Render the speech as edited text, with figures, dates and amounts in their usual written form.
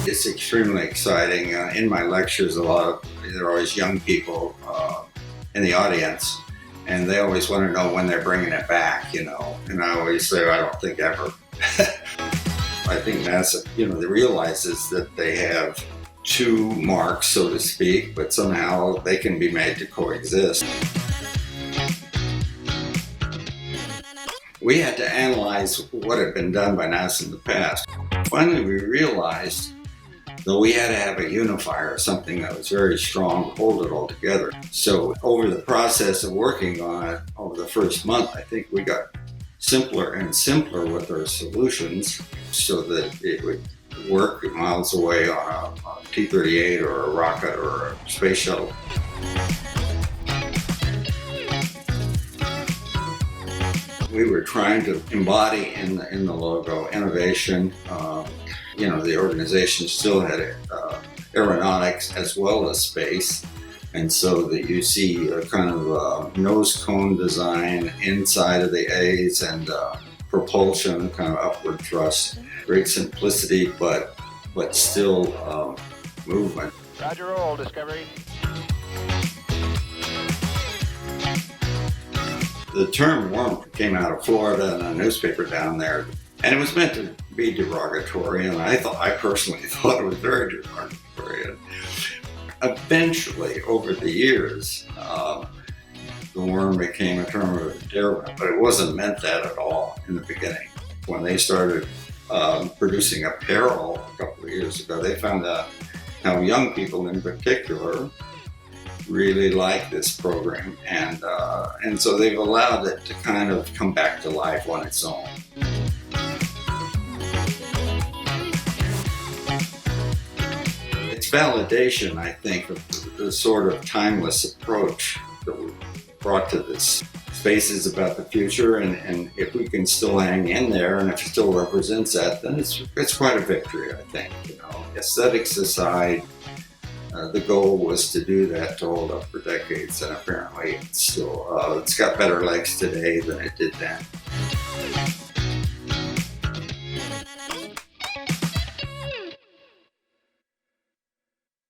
It's extremely exciting. In my lectures, there are always young people in the audience, and they always want to know when they're bringing it back, And I always say, I don't think ever. I think NASA, they realizes that they have two marks, so to speak, but somehow they can be made to coexist. We had to analyze what had been done by NASA in the past. Finally, we realized that we had to have a unifier, something that was very strong to hold it all together. So over the process of working on it, over the first month, I think we got simpler and simpler with our solutions so that it would work miles away on a T-38 or a rocket or a space shuttle. We were trying to embody in the logo innovation. The organization still had aeronautics as well as space, and so that you see a kind of nose cone design inside of the A's and propulsion, kind of upward thrust. Great simplicity, but still movement. Roger, roll, Discovery. The term worm came out of Florida in a newspaper down there, and it was meant to be derogatory, and I personally thought it was very derogatory. And eventually, over the years, the worm became a term of endearment, but it wasn't meant that at all in the beginning. When they started producing apparel a couple of years ago, they found out how young people in particular really like this program, and so they've allowed it to kind of come back to life on its own. It's validation, I think, of the sort of timeless approach that we brought to this. Space is about the future, and if we can still hang in there, and if it still represents that, then it's quite a victory, I think. Aesthetics aside, the goal was to do that, to hold up for decades, and apparently it's got better legs today than it did then.